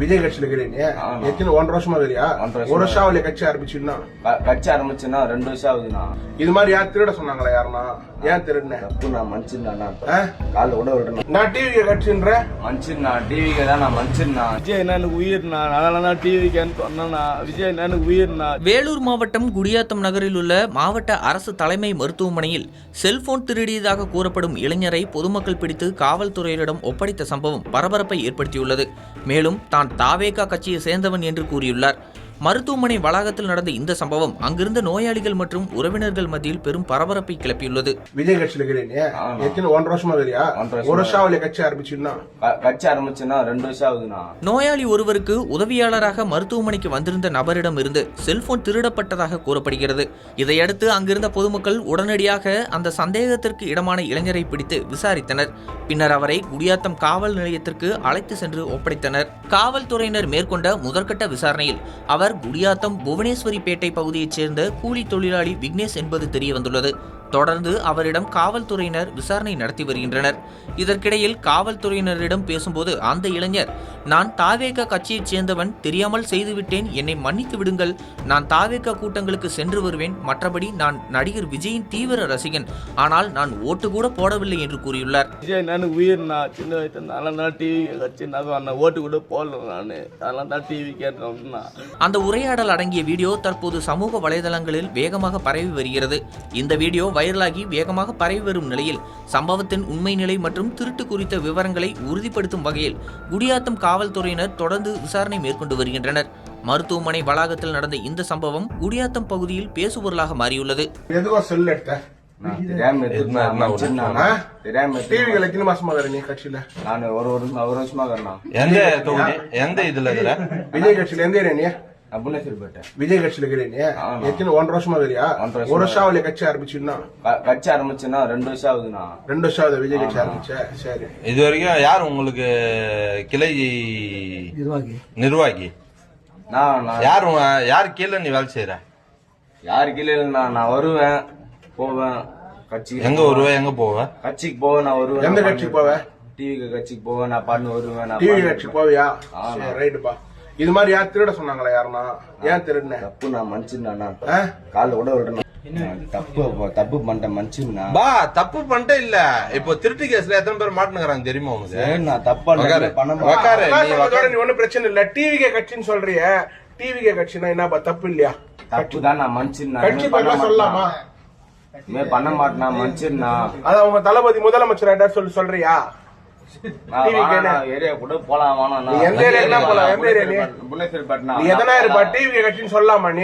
விஜய் கட்சியில இருக்கிறீங்க எத்தனை 1.5 வருஷமா வரியா? 1 வருஷம் ஆகல கட்சி ஆரம்பிச்சுன்னா? கட்சி ஆரம்பிச்சுன்னா 2 வருஷம் ஆகுதுண்ணா. இது மாதிரி யார் திருட சொன்னாங்களா? யாருன்னா ஏன் திருடுன? தப்புண்ணா, மன்னிச்சுண்ணா. கால விட விடுறேன். நான் டிவி கட்சின்ற மன்னிச்சுண்ணா, டிவிக்கு தான் நான் மன்னிச்சுண்ணா. விஜய் எனக்கு உயிர்ண்ணா, அதனால டிவிக்கு சொன்னா விஜய் எனக்கு உயிர்ண்ணா. வேலூர் மாவட்டம் குடியாத்தம் நகரில் உள்ள மாவட்ட அரசு தலைமை மருத்துவமனையில் செல்போன் திருடியதாக கூறப்படும் இளைஞரை பொதுமக்கள் பிடித்து காவல்துறையினரிடம் ஒப்படைத்த சம்பவம் பரபரப்பை ஏற்படுத்தியுள்ளது. மேலும் தான் தாவேகா கட்சியை சேர்ந்தவன் என்று கூறியுள்ளார். மருத்துவமனை வளாகத்தில் நடந்த இந்த சம்பவம் அங்கிருந்த நோயாளிகள் மற்றும் உறவினர்கள் மத்தியில் பெரும் பரபரப்பை கிளப்பியுள்ளது. விஜய் கட்சியில இருக்கிறீங்க எத்தனை 1 வருஷமா வரியா? 1 வருஷம் ஆகல கட்சி ஆரம்பிச்சுன்னா? கட்சி ஆரம்பிச்சுன்னா 2 வருஷம் ஆகுதுண்ணா. நோயாளி ஒருவருக்கு உதவியாளராக மருத்துவமனைக்கு வந்திருந்த நபரிடம் இருந்து செல்போன் திருடப்பட்டதாக கூறப்படுகிறது. இதையடுத்து அங்கிருந்த பொதுமக்கள் உடனடியாக அந்த சந்தேகத்திற்கு இடமான இளைஞரை பிடித்து விசாரித்தனர். பின்னர் அவரை குடியாத்தம் காவல் நிலையத்திற்கு அழைத்து சென்று ஒப்படைத்தனர். காவல்துறையினர் மேற்கொண்ட முதற்கட்ட விசாரணையில் அவர் குடியாத்தம் புவனேஸ்வரிப்பேட்டை பகுதியைச் சேர்ந்த கூலி தொழிலாளி விக்னேஷ் என்பது தெரியவந்துள்ளது. தொடர்ந்து அவரிடம் காவல்துறையினர் விசாரணை நடத்தி வருகின்றனர். இதற்கிடையில் காவல்துறையினரிடம் பேசும்போது அந்த இளைஞர், நான் தாவேகா கட்சியைச் சேர்ந்தவன், தெரியாமல் செய்துவிட்டேன், என்னை மன்னித்து விடுங்கள், நான் தாவேகா கூட்டங்களுக்கு சென்று வருவேன், மற்றபடி நான் நடிகர் விஜயின் தீவிர ரசிகன், ஆனால் நான் ஓட்டு கூட போடவில்லை என்று கூறியுள்ளார். விஜய் எனக்கு உயிர்ண்ணா, சின்ன வயசுனால தான் டிவி கட்சி நான் ஓட்டு கூட போடல, நான் அதெல்லாம் தான் டிவி கேட்டோம்னா. அந்த உரையாடல் அடங்கிய வீடியோ தற்போது சமூக வலைதளங்களில் வேகமாக பரவி வருகிறது. இந்த வீடியோ வைரலாகி வேகமாக பரவி வரும் நிலையில் சம்பவத்தின் உண்மை நிலை மற்றும் திருட்டு குறித்த விவரங்களை உறுதிப்படுத்தும் வகையில் குடியாத்தம் காவல்துறையினர் தொடர்ந்து விசாரணை மேற்கொண்டு வருகின்றனர். மருத்துவமனை வளாகத்தில் நடந்த இந்த சம்பவம் குடியாத்தம் பகுதியில் பேசுபொருளாக மாறியுள்ளது. விஜய் கட்சியில எந்த விஜய் கட்சியில இருக்கிறீங்க எத்தனை 1 வருஷமா வரியா? 1 வருஷம் ஆகல கட்சி ஆரம்பிச்சுன்னா? கட்சி ஆரம்பிச்சுன்னா 2 வருஷம் ஆகுதுண்ணா. 2 வருஷம் ஆகுது விஜய் கட்சி ஆரம்பிச்ச. சரி, இது வரைக்கும் யார் உங்களுக்கு கிளை நிர்வாகி? யார் கீழே நீ வேலை செய்யற? யாரு கீழே இல்லைண்ணா. நான் வருவேன் போவேன் கட்சிக்கு. எங்க வருவேன் எங்க போவேன்? கட்சிக்கு போவேன். நான் வருவேன். எந்த கட்சிக்கு போவேன்? டிவி கட்சிக்கு போவேன். நான் பண்ணு வருவேன். டிவி கட்சிக்கு போவியா? ரைட்டுப்பா. இது மாதிரி யார் திருட சொன்னாங்களா? யாருன்னா ஏன் திருடுன? தப்பு, நான் மன்னிச்சுண்ணா. கால விட விடுறேன். தப்பு பண்ணிட்டேன், மன்னிச்சுண்ணா. பா தப்பு பண்ணிட்டே இல்ல. இப்போ திருட்டு கேஸ்ல எத்தனை பேர் மாட்டுனுக்குறாங்க தெரியுமா உங்களுக்கு? நான் தப்பா நீ ஒன்னும் பிரச்சனை இல்ல. டிவிகே கட்சின்னு சொல்றிய, டிவிகே கட்சினா என்னப்பா தப்பு இல்லையா? தப்பு தான், நான் மன்னிச்சுண்ணா. கட்சி பேர்லாம் சொல்லலாமா? பண்ண மாட்டேனா, மன்னிச்சுண்ணா. அதான் உங்க தளபதி முதலமைச்சர் சொல்றியா? ஏரியா கூட போலாம். எந்த ஏரியா போலாம்? எந்த ஏரியா? நீ எதனா இருப்பா டிவி கட்சின்னு சொல்லலாமா? நீ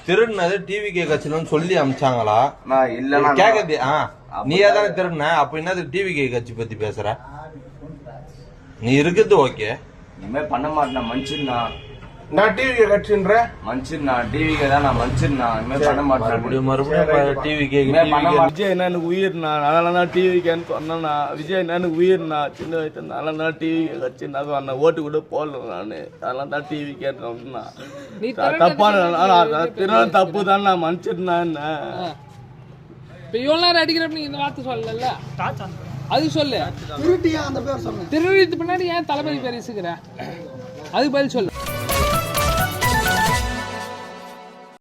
திருடுனது டிவி கே கட்சியில சொல்லி அமிச்சாங்களா? இல்ல கேக்குது. நீ ஏதானே திருடுன, அப்ப என்னது டிவி கே கட்சி பத்தி பேசுற? நீ இருக்குது ஓகே, இனிமே பண்ண மாட்டேனா, மன்னிச்சுண்ணா. நான் டிவி கட்சின்ற மன்னிச்சுண்ணா. டிவிக்கு தான் நான் மன்னிச்சுண்ணா. இனிமே பண்ண மாட்டேன். விஜய் எனக்கு உயிர்ண்ணா, அதனால தான் டிவிக்கு சொன்னா. விஜய் எனக்கு உயிர்ண்ணா, சின்ன வயசுனால தான் டிவி கட்சி நான் ஓட்டு கூட போடல, நான் அதெல்லாம் தான் டிவி கேட்டோம்னா. தப்பான தப்பு தான், நான் மன்னிச்சிருந்தா. என்ன இவ்வளவு நேரம் அடிக்கிறப்ப நீங்க இந்த வார்த்தை சொல்லல, அது சொல்லு. திருடியா அந்த பேர் சொல்லு. திருடிட்டு பின்னாடி ஏன் தளபதி பேர் இசுக்கிற? அது பதில் சொல்லு.